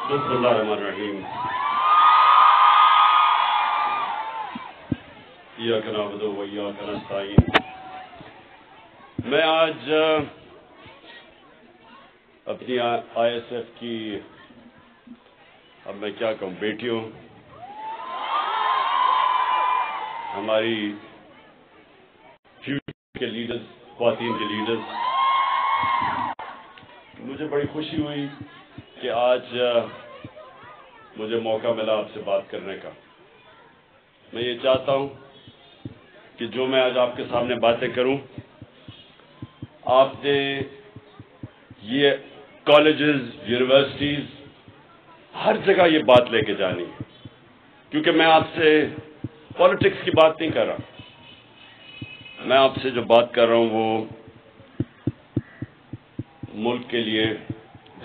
بسم اللہ الرحمن الرحیم ایاک نعبد و ایاک نستعین. میں آج اپنی آئی ایس ایف کی اب میں کیا کہوں بیٹیوں، ہماری فیوچر کے لیڈرز، خواتین کے لیڈرز، مجھے بڑی خوشی ہوئی کہ آج مجھے موقع ملا آپ سے بات کرنے کا. میں یہ چاہتا ہوں کہ جو میں آج آپ کے سامنے باتیں کروں، آپ نے یہ کالجز، یونیورسٹیز، ہر جگہ یہ بات لے کے جانی ہے، کیونکہ میں آپ سے پالیٹکس کی بات نہیں کر رہا. میں آپ سے جو بات کر رہا ہوں وہ ملک کے لیے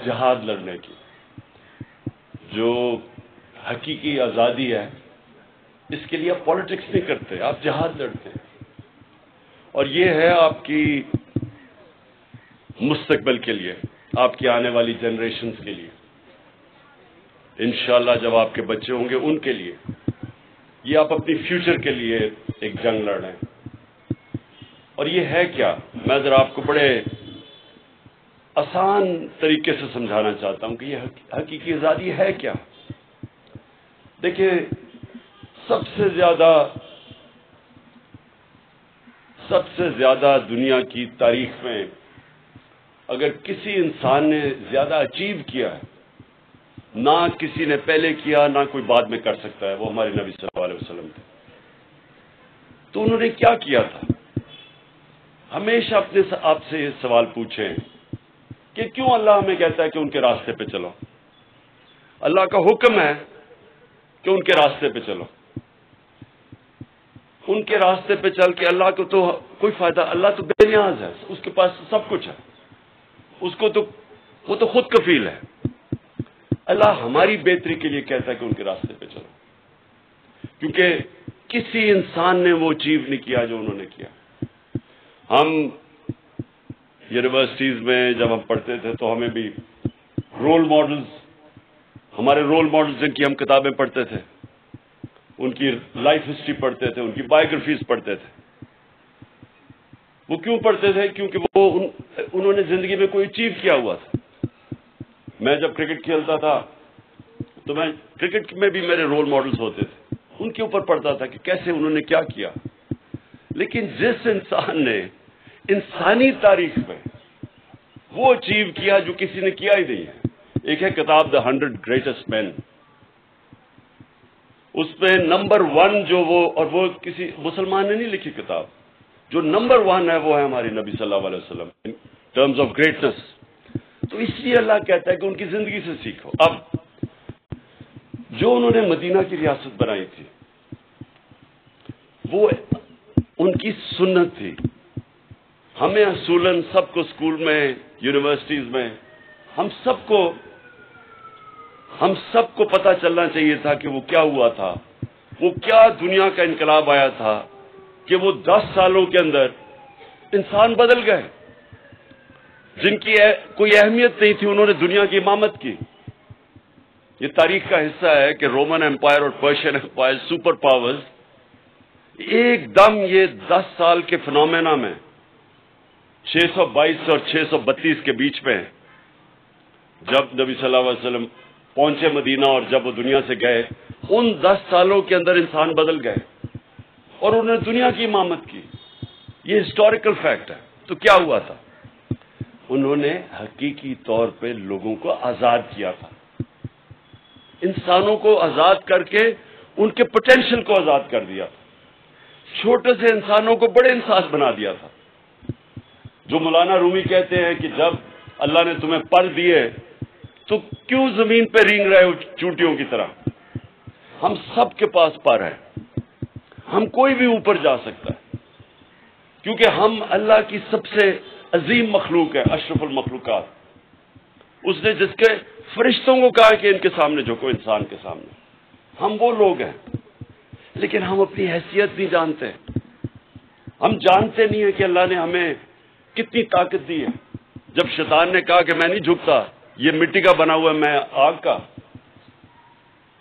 جہاد لڑنے کی، جو حقیقی آزادی ہے. اس کے لیے آپ پالیٹکس نہیں کرتے، آپ جہاد لڑتے ہیں، اور یہ ہے آپ کی مستقبل کے لیے، آپ کی آنے والی جنریشنز کے لیے. انشاءاللہ جب آپ کے بچے ہوں گے ان کے لیے، یہ آپ اپنی فیوچر کے لیے ایک جنگ لڑ رہے ہیں. اور یہ ہے کیا، میں ذرا آپ کو بڑے آسان طریقے سے سمجھانا چاہتا ہوں کہ یہ حقیقی آزادی ہے کیا. دیکھیں، سب سے زیادہ دنیا کی تاریخ میں اگر کسی انسان نے زیادہ اچیو کیا ہے، نہ کسی نے پہلے کیا نہ کوئی بعد میں کر سکتا ہے، وہ ہمارے نبی صلی اللہ علیہ وسلم تھے. تو انہوں نے کیا کیا تھا؟ ہمیشہ اپنے آپ سے یہ سوال پوچھیں کہ کیوں اللہ ہمیں کہتا ہے کہ ان کے راستے پہ چلو. اللہ کا حکم ہے کہ ان کے راستے پہ چلو. ان کے راستے پہ چل کے اللہ کو تو کوئی فائدہ، اللہ تو بے نیاز ہے، اس کے پاس سب کچھ ہے، اس کو تو وہ تو خود کفیل ہے. اللہ ہماری بہتری کے لیے کہتا ہے کہ ان کے راستے پہ چلو، کیونکہ کسی انسان نے وہ اچیو نہیں کیا جو انہوں نے کیا. ہم یونیورسٹیز میں جب ہم پڑھتے تھے تو ہمیں بھی رول ماڈلز، ہمارے رول ماڈلز جن کی ہم کتابیں پڑھتے تھے، ان کی لائف ہسٹری پڑھتے تھے، ان کی بایوگرافیز پڑھتے تھے. وہ کیوں پڑھتے تھے؟ کیونکہ وہ انہوں نے زندگی میں کوئی اچیو کیا ہوا تھا. میں جب کرکٹ کھیلتا تھا تو میں کرکٹ میں بھی میرے رول ماڈلز ہوتے تھے، ان کے اوپر پڑھتا تھا کہ کیسے انہوں نے کیا کیا. لیکن جس انسان نے انسانی تاریخ میں وہ اچیو کیا جو کسی نے کیا ہی نہیں ہے، ایک ہے کتاب دا 100 گریٹسٹ مین، اس میں نمبر 1 جو وہ کسی مسلمان نے نہیں لکھی کتاب، جو نمبر 1 ہے وہ ہے ہماری نبی صلی اللہ علیہ وسلم ان ٹرمز آف گریٹنس. تو اس لیے اللہ کہتا ہے کہ ان کی زندگی سے سیکھو. اب جو انہوں نے مدینہ کی ریاست بنائی تھی وہ ان کی سنت تھی. ہمیں اصولاً سب کو اسکول میں، یونیورسٹیز میں، ہم سب کو پتہ چلنا چاہیے تھا کہ وہ کیا ہوا تھا، وہ کیا دنیا کا انقلاب آیا تھا کہ وہ 10 سالوں کے اندر انسان بدل گئے. جن کی کوئی اہمیت نہیں تھی انہوں نے دنیا کی امامت کی. یہ تاریخ کا حصہ ہے کہ رومن امپائر اور پرشین امپائر، سپر پاورز، ایک دم یہ 10 سال کے فنومینا میں 622 اور 632 کے بیچ میں جب نبی صلی اللہ علیہ وسلم پہنچے مدینہ اور جب وہ دنیا سے گئے، ان 10 سالوں کے اندر انسان بدل گئے اور انہوں نے دنیا کی امامت کی. یہ ہسٹوریکل فیکٹ ہے. تو کیا ہوا تھا؟ انہوں نے حقیقی طور پہ لوگوں کو آزاد کیا تھا، انسانوں کو آزاد کر کے ان کے پوٹینشل کو آزاد کر دیا تھا، چھوٹے سے انسانوں کو بڑے انسان بنا دیا تھا. جو مولانا رومی کہتے ہیں کہ جب اللہ نے تمہیں پر دیے تو کیوں زمین پہ رینگ رہے ہو چونٹیوں کی طرح. ہم سب کے پاس پر ہے، ہم کوئی بھی اوپر جا سکتا ہے، کیونکہ ہم اللہ کی سب سے عظیم مخلوق ہے، اشرف المخلوقات. اس نے جس کے فرشتوں کو کہا کہ ان کے سامنے جھکو، انسان کے سامنے. ہم وہ لوگ ہیں، لیکن ہم اپنی حیثیت نہیں جانتے. ہم جانتے نہیں ہیں کہ اللہ نے ہمیں کتنی طاقت دی ہے. جب شیطان نے کہا کہ میں نہیں جھکتا، یہ مٹی کا بنا ہوا ہے، میں آگ کا،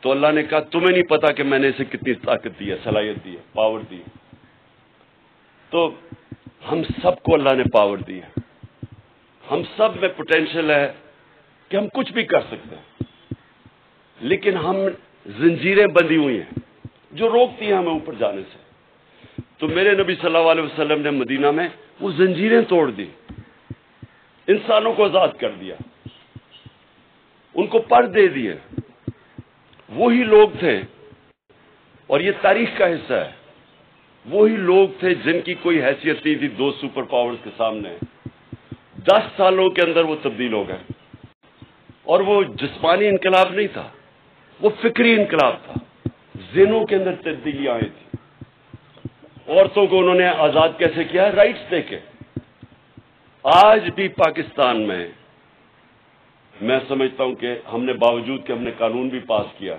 تو اللہ نے کہا تمہیں نہیں پتا کہ میں نے اسے کتنی طاقت دی ہے, صلاحیت دی ہے, پاور دی ہے. تو ہم سب کو اللہ نے پاور دی ہے, ہم سب میں پوٹینشیل ہے کہ ہم کچھ بھی کر سکتے ہیں, لیکن ہم زنجیریں بندھی ہوئی ہیں جو روکتی ہیں ہمیں اوپر جانے سے. تو میرے نبی صلی اللہ علیہ وسلم نے مدینہ میں وہ زنجیریں توڑ دی, انسانوں کو آزاد کر دیا, ان کو پر دے دیے. وہی لوگ تھے, اور یہ تاریخ کا حصہ ہے, وہی لوگ تھے جن کی کوئی حیثیت نہیں تھی دو سپر پاورز کے سامنے. 10 سالوں کے اندر وہ تبدیل ہو گئے, اور وہ جسمانی انقلاب نہیں تھا, وہ فکری انقلاب تھا. ذہنوں کے اندر تبدیلیاں آئی تھی. عورتوں کو انہوں نے آزاد کیسے کیا؟ رائٹس دے کے. آج بھی پاکستان میں سمجھتا ہوں کہ ہم نے باوجود کہ ہم نے قانون بھی پاس کیا,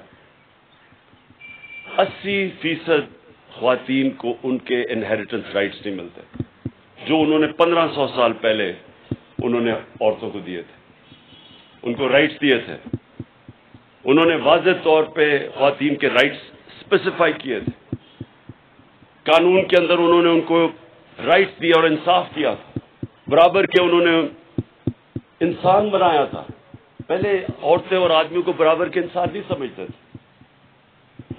80% خواتین کو ان کے انہیریٹنس رائٹس نہیں ملتے جو انہوں نے 1500 سال پہلے انہوں نے عورتوں کو دیے تھے, ان کو رائٹس دیے تھے. انہوں نے واضح طور پہ خواتین کے رائٹس اسپیسیفائی کیے تھے, قانون کے اندر انہوں نے ان کو رائٹس دیا اور انصاف کیا تھا, برابر کے انہوں نے انسان بنایا تھا. پہلے عورتیں اور آدمیوں کو برابر کے انسان نہیں سمجھتے تھے.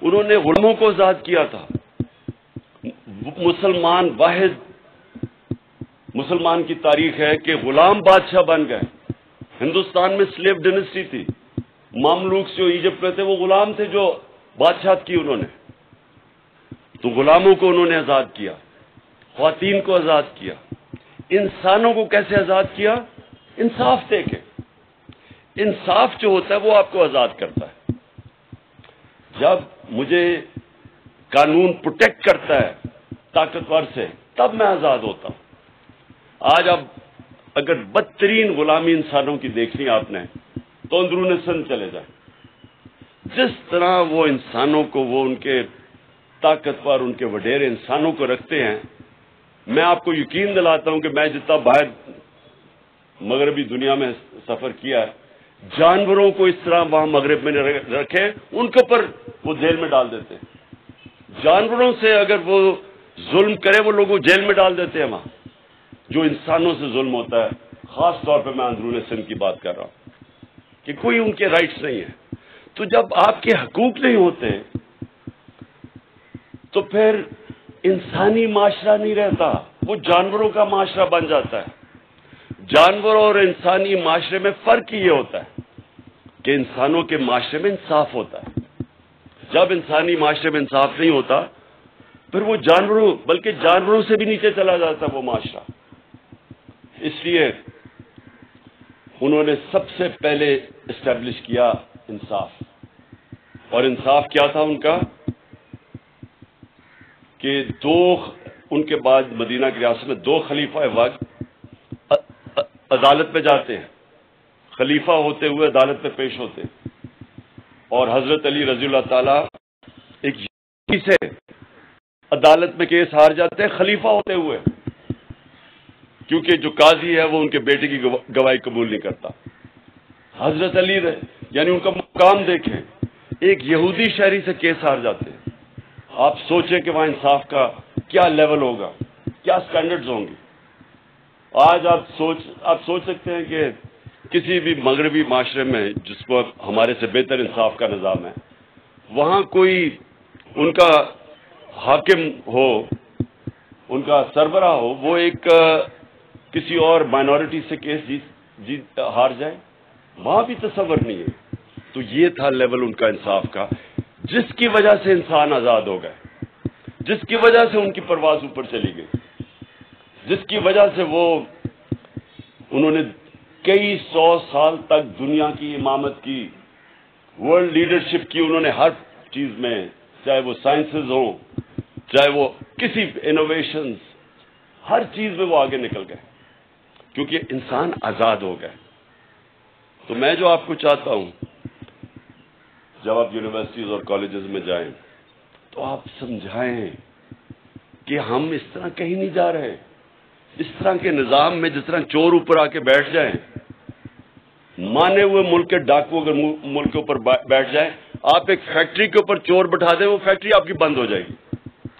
انہوں نے غلاموں کو آزاد کیا تھا. مسلمان واحد مسلمان کی تاریخ ہے کہ غلام بادشاہ بن گئے. ہندوستان میں سلیو ڈینسٹی تھی, ماملوک جو ایجپٹ میں تھے وہ غلام تھے جو بادشاہت کی انہوں نے. تو غلاموں کو انہوں نے آزاد کیا, خواتین کو آزاد کیا. انسانوں کو کیسے آزاد کیا؟ انصاف دے کے. انصاف جو ہوتا ہے وہ آپ کو آزاد کرتا ہے. جب مجھے قانون پروٹیکٹ کرتا ہے طاقتور سے, تب میں آزاد ہوتا ہوں. آج اب اگر بدترین غلامی انسانوں کی دیکھنی آپ نے تو اندرون سندھ چلے جائیں. جس طرح وہ انسانوں کو, وہ ان کے طاقتور, ان کے وڈیرے انسانوں کو رکھتے ہیں, میں آپ کو یقین دلاتا ہوں کہ میں جتنا باہر مغربی دنیا میں سفر کیا ہے, جانوروں کو اس طرح وہاں مغرب میں رکھے, ان کے اوپر وہ جیل میں ڈال دیتے ہیں. جانوروں سے اگر وہ ظلم کرے وہ لوگوں جیل میں ڈال دیتے ہیں وہاں. جو انسانوں سے ظلم ہوتا ہے, خاص طور پہ میں اندرون سندھ کی بات کر رہا ہوں کہ کوئی ان کے رائٹس نہیں ہے. تو جب آپ کے حقوق نہیں ہوتے تو پھر انسانی معاشرہ نہیں رہتا, وہ جانوروں کا معاشرہ بن جاتا ہے. جانوروں اور انسانی معاشرے میں فرق یہ ہوتا ہے کہ انسانوں کے معاشرے میں انصاف ہوتا ہے. جب انسانی معاشرے میں انصاف نہیں ہوتا پھر وہ جانوروں, بلکہ جانوروں سے بھی نیچے چلا جاتا ہے وہ معاشرہ. اس لیے انہوں نے سب سے پہلے اسٹیبلش کیا انصاف. اور انصاف کیا تھا ان کا کہ ان کے بعد مدینہ کی ریاست میں 2 خلیفہ وقت عدالت میں جاتے ہیں, خلیفہ ہوتے ہوئے عدالت میں پیش ہوتے ہیں. اور حضرت علی رضی اللہ تعالیٰ ایک سے عدالت میں کیس ہار جاتے ہیں خلیفہ ہوتے ہوئے, کیونکہ جو قاضی ہے وہ ان کے بیٹے کی گواہی قبول نہیں کرتا. حضرت علی یعنی ان کا مقام دیکھیں, ایک یہودی شہری سے کیس ہار جاتے ہیں. آپ سوچیں کہ وہاں انصاف کا کیا لیول ہوگا, کیا سٹینڈرڈز ہوں گے. آج آپ سوچ سکتے ہیں کہ کسی بھی مغربی معاشرے میں جس کو ہمارے سے بہتر انصاف کا نظام ہے, وہاں کوئی ان کا حاکم ہو, ان کا سربراہ ہو, وہ ایک کسی اور مائنورٹی سے کیس جیت ہار جائے, وہاں بھی تصور نہیں ہے. تو یہ تھا لیول ان کا انصاف کا, جس کی وجہ سے انسان آزاد ہو گئے, جس کی وجہ سے ان کی پرواز اوپر چلی گئی, جس کی وجہ سے انہوں نے کئی 100 سال تک دنیا کی امامت کی, ورلڈ لیڈرشپ کی. انہوں نے ہر چیز میں, چاہے وہ سائنسز ہوں, چاہے وہ کسی انوویشنز, ہر چیز میں وہ آگے نکل گئے کیونکہ انسان آزاد ہو گئے. تو میں جو آپ کو چاہتا ہوں, جب آپ یونیورسٹیز اور کالجز میں جائیں تو آپ سمجھائیں کہ ہم اس طرح کہیں نہیں جا رہے. اس طرح کے نظام میں جس طرح چور اوپر آ کے بیٹھ جائیں, مانے ہوئے ملک کے ڈاکو اگر ملک کے اوپر بیٹھ جائیں, آپ ایک فیکٹری کے اوپر چور بٹھا دیں، وہ فیکٹری آپ کی بند ہو جائے گی،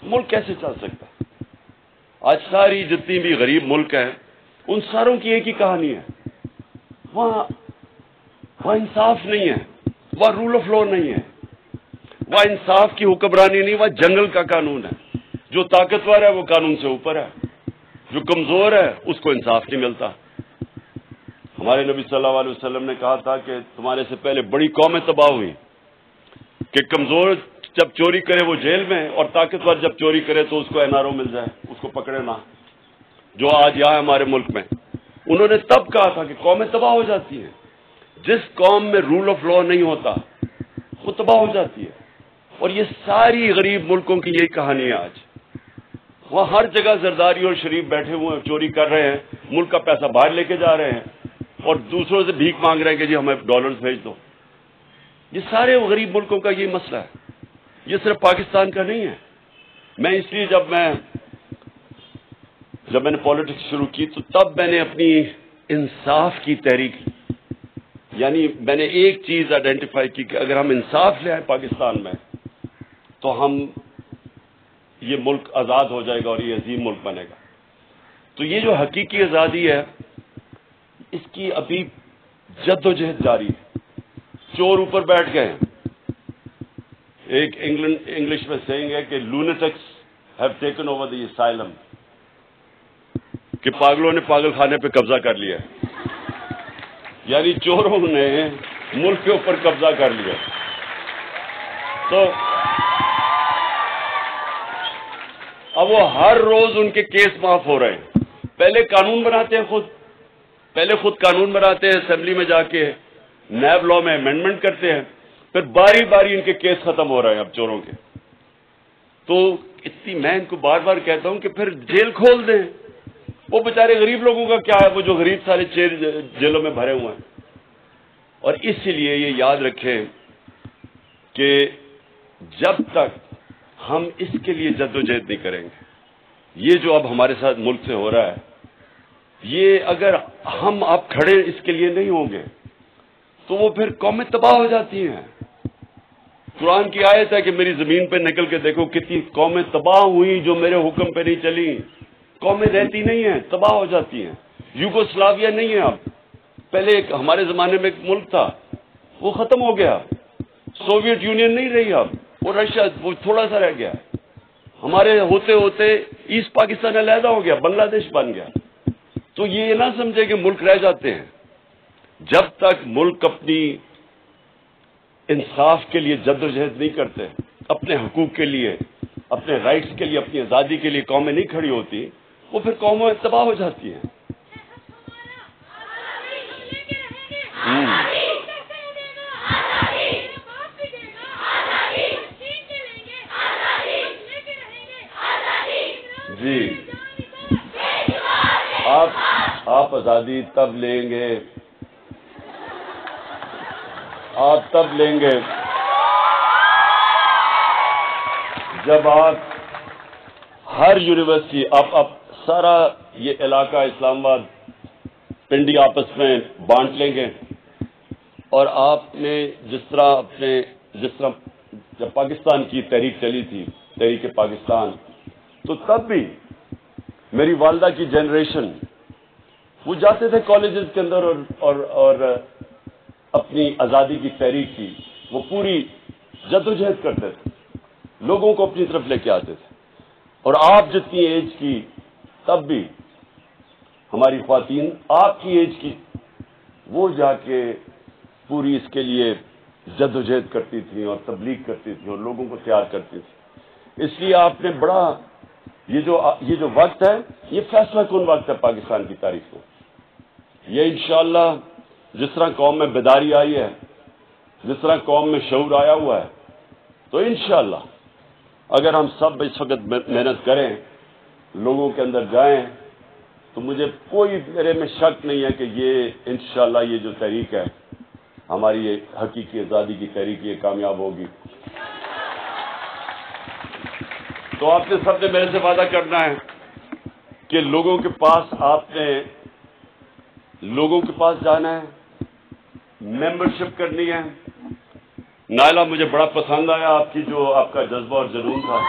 ملک کیسے چل سکتا؟ آج ساری جتنی بھی غریب ملک ہیں ان ساروں کی ایک ہی کہانی ہے، وہاں انصاف نہیں ہے، وہاں رول آف لا نہیں ہے، وہاں انصاف کی حکمرانی نہیں، وہاں جنگل کا قانون ہے، جو طاقتور ہے وہ قانون سے اوپر ہے، جو کمزور ہے اس کو انصاف نہیں ملتا۔ ہمارے نبی صلی اللہ علیہ وسلم نے کہا تھا کہ تمہارے سے پہلے بڑی قومیں تباہ ہوئی کہ کمزور جب چوری کرے وہ جیل میں، اور طاقتور جب چوری کرے تو اس کو این آر او مل جائے، اس کو پکڑے نہ، جو آج یہاں ہمارے ملک میں۔ انہوں نے تب کہا تھا کہ قومیں تباہ ہو جاتی ہیں، جس قوم میں رول آف لا نہیں ہوتا وہ تباہ ہو جاتی ہے، اور یہ ساری غریب ملکوں کی یہی کہانی ہے آج۔ وہاں ہر جگہ زرداری اور شریف بیٹھے ہوئے ہیں، چوری کر رہے ہیں، ملک کا پیسہ باہر لے کے جا رہے ہیں، اور دوسروں سے بھیک مانگ رہے ہیں کہ جی ہمیں ڈالرز بھیج دو۔ یہ سارے غریب ملکوں کا یہ مسئلہ ہے، یہ صرف پاکستان کا نہیں ہے۔ میں اس لیے جب میں نے پالیٹکس شروع کی تو تب میں نے اپنی انصاف کی تحریک، یعنی میں نے ایک چیز آئیڈینٹیفائی کی کہ اگر ہم انصاف لے آئیں پاکستان میں تو یہ ملک آزاد ہو جائے گا اور یہ عظیم ملک بنے گا۔ تو یہ جو حقیقی آزادی ہے اس کی ابھی جد و جہد جاری ہے۔ چور اوپر بیٹھ گئے ہیں۔ ایک انگلش میں سیئنگ ہے کہ lunatics have taken over the asylum, کہ پاگلوں نے پاگل خانے پہ قبضہ کر لیا، یعنی چوروں نے ملک کے اوپر قبضہ کر لیا۔ تو اب وہ ہر روز ان کے کیس معاف ہو رہے ہیں۔ پہلے قانون بناتے ہیں خود قانون بناتے ہیں، اسمبلی میں جا کے نیب لا میں امینڈمنٹ کرتے ہیں، پھر باری باری ان کے کیس ختم ہو رہے ہیں اب چوروں کے۔ تو میں ان کو بار بار کہتا ہوں کہ پھر جیل کھول دیں، وہ بیچارے غریب لوگوں کا کیا ہے، وہ جو غریب سارے جیلوں میں بھرے ہوئے ہیں۔ اور اسی لیے یہ یاد رکھیں کہ جب تک ہم اس کے لیے جد و جہد نہیں کریں گے، یہ جو اب ہمارے ساتھ ملک سے ہو رہا ہے، یہ اگر ہم آپ کھڑے اس کے لیے نہیں ہوں گے تو وہ پھر قومیں تباہ ہو جاتی ہیں۔ قرآن کی آیت ہے کہ میری زمین پہ نکل کے دیکھو کتنی قومیں تباہ ہوئی جو میرے حکم پہ نہیں چلی۔ قومیں رہتی نہیں ہیں، تباہ ہو جاتی ہیں۔ یوگوسلاویا نہیں ہے اب، پہلے ہمارے زمانے میں ایک ملک تھا، وہ ختم ہو گیا۔ سوویت یونین نہیں رہی اب، وہ رشیا، وہ تھوڑا سا رہ گیا۔ ہمارے ہوتے ہوتے ایسٹ پاکستان علیحدہ ہو گیا، بنگلہ دیش بن گیا۔ تو یہ نہ سمجھے کہ ملک رہ جاتے ہیں، جب تک ملک اپنی انصاف کے لیے جد و جہد نہیں کرتے، اپنے حقوق کے لیے، اپنے رائٹس کے لیے، اپنی آزادی کے لیے قومیں نہیں کھڑی ہوتی، وہ پھر قومیں تباہ ہو جاتی ہیں۔ جی، آپ آزادی تب لیں گے، آپ تب لیں گے جب آپ ہر یونیورسٹی، آپ سارا یہ علاقہ اسلام آباد پنڈی آپس میں بانٹ لیں گے، اور آپ نے جس طرح جب پاکستان کی تحریک چلی تھی، تحریک پاکستان، تو تب بھی میری والدہ کی جنریشن وہ جاتے تھے کالجز کے اندر اور اپنی آزادی کی تحریک کی وہ پوری جد و جہد کرتے تھے، لوگوں کو اپنی طرف لے کے آتے تھے۔ اور آپ جتنی ایج کی تب بھی ہماری خواتین آپ کی ایج کی وہ جا کے پوری اس کے لیے جد و جہد کرتی تھیں اور تبلیغ کرتی تھیں اور لوگوں کو تیار کرتی تھیں۔ اس لیے آپ نے بڑا یہ جو وقت ہے، یہ فیصلہ کن وقت ہے پاکستان کی تاریخ میں۔ یہ انشاءاللہ جس طرح قوم میں بیداری آئی ہے، جس طرح قوم میں شعور آیا ہوا ہے، تو انشاءاللہ اگر ہم سب اس وقت محنت کریں، لوگوں کے اندر جائیں، تو میرے میں شک نہیں ہے کہ یہ انشاءاللہ یہ جو تحریک ہے ہماری یہ حقیقی آزادی کی تحریک، یہ کامیاب ہوگی۔ تو آپ نے سب نے میرے سے وعدہ کرنا ہے کہ لوگوں کے پاس جانا ہے، ممبرشپ کرنی ہے، نائلہ مجھے بڑا پسند آیا آپ کا جذبہ اور جنون تھا،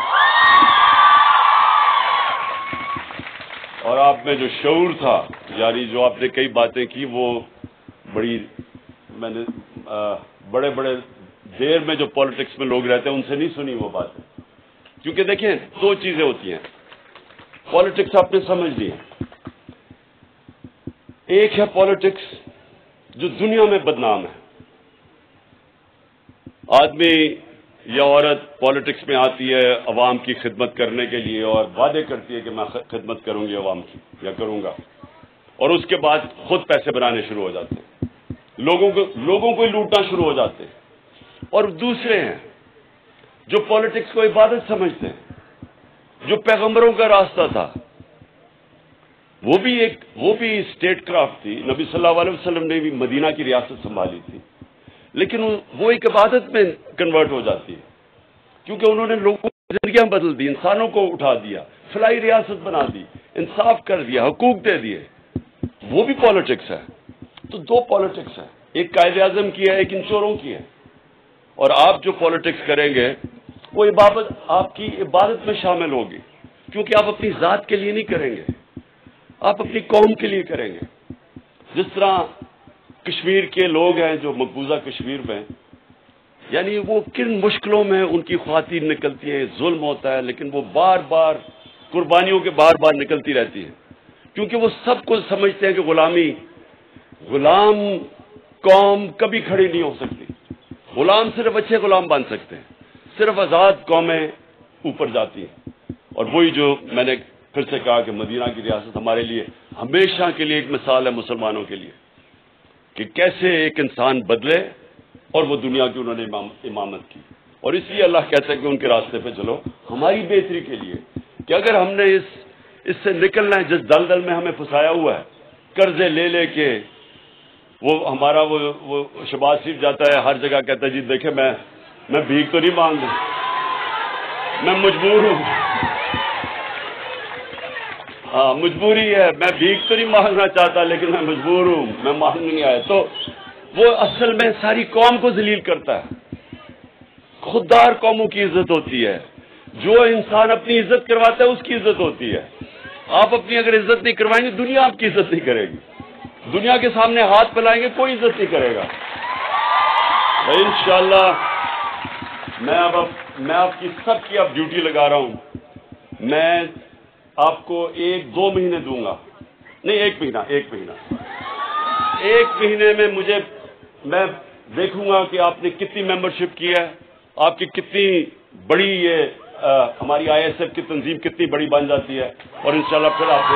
اور آپ میں جو شعور تھا، یعنی جو آپ نے کئی باتیں کی وہ بڑی، میں نے بڑے بڑے دیر میں جو پالیٹکس میں لوگ رہتے ہیں ان سے نہیں سنی وہ باتیں. کیونکہ دیکھیں دو چیزیں ہوتی ہیں پالیٹکس، آپ نے سمجھ لی. ایک ہے پالیٹکس جو دنیا میں بدنام ہے. آدمی یا عورت پالیٹکس میں آتی ہے عوام کی خدمت کرنے کے لیے اور وعدے کرتی ہے کہ میں خدمت کروں گی عوام کی یا کروں گا، اور اس کے بعد خود پیسے بنانے شروع ہو جاتے ہیں، لوگوں کو ہی لوٹنا شروع ہو جاتے ہیں. اور دوسرے ہیں جو پالیٹکس کو عبادت سمجھتے ہیں، جو پیغمبروں کا راستہ تھا، وہ بھی اسٹیٹ کرافٹ تھی. نبی صلی اللہ علیہ وسلم نے بھی مدینہ کی ریاست سنبھالی تھی، لیکن وہ ایک عبادت میں کنورٹ ہو جاتی ہے کیونکہ انہوں نے لوگوں کی زندگیاں بدل دی، انسانوں کو اٹھا دیا، فلاحی ریاست بنا دی، انصاف کر دیا، حقوق دے دیے. وہ بھی پالیٹکس ہے. تو دو پالیٹکس ہے، ایک قائد اعظم کی ہے، ایک ان چوروں کی ہے. اور آپ جو پالیٹکس کریں گے وہ آپ کی عبادت میں شامل ہوگی، کیونکہ آپ اپنی ذات کے لیے نہیں کریں گے، آپ اپنی قوم کے لیے کریں گے. جس طرح کشمیر کے لوگ ہیں جو مقبوضہ کشمیر میں، یعنی وہ کن مشکلوں میں ان کی خواتین نکلتی ہیں، ظلم ہوتا ہے، لیکن وہ بار بار قربانیوں کے بار نکلتی رہتی ہیں، کیونکہ وہ سب کو سمجھتے ہیں کہ غلام قوم کبھی کھڑی نہیں ہو سکتی. غلام صرف اچھے غلام بن سکتے ہیں، صرف آزاد قومیں اوپر جاتی ہیں. اور وہی جو میں نے پھر سے کہا کہ مدینہ کی ریاست ہمارے لیے ہمیشہ کے لیے ایک مثال ہے مسلمانوں کے لیے کہ کیسے ایک انسان بدلے، اور وہ دنیا کی انہوں نے امامت کی. اور اس لیے اللہ کہتا ہے کہ ان کے راستے پہ چلو ہماری بہتری کے لیے، کہ اگر ہم نے اس سے نکلنا ہے جس دلدل میں ہمیں پھنسایا ہوا ہے، قرضے لے کے، وہ ہمارا وہ شہباز شریف جاتا ہے ہر جگہ کہتا ہے جی دیکھیں میں بھیک تو نہیں مانگ رہا، میں مجبور ہوں، ہاں مجبوری ہے، میں بھیک تو نہیں مانگنا چاہتا لیکن میں مجبور ہوں، میں مانگنے نہیں آیا. تو وہ اصل میں ساری قوم کو ذلیل کرتا ہے. خوددار قوموں کی عزت ہوتی ہے، جو انسان اپنی عزت کرواتا ہے اس کی عزت ہوتی ہے. آپ اپنی اگر عزت نہیں کروائیں گے دنیا آپ کی عزت نہیں کرے گی، دنیا کے سامنے ہاتھ پھیلائیں گے کوئی عزت نہیں کرے گا. انشاءاللہ میں آپ کی سب کی اب ڈیوٹی لگا رہا ہوں. میں آپ کو 1-2 مہینے دوں گا، نہیں 1 مہینے میں میں دیکھوں گا کہ آپ نے کتنی ممبرشپ کی ہے، آپ کی کتنی بڑی ہماری ISF کی تنظیم کتنی بڑی بن جاتی ہے، اور انشاءاللہ پھر آپ کو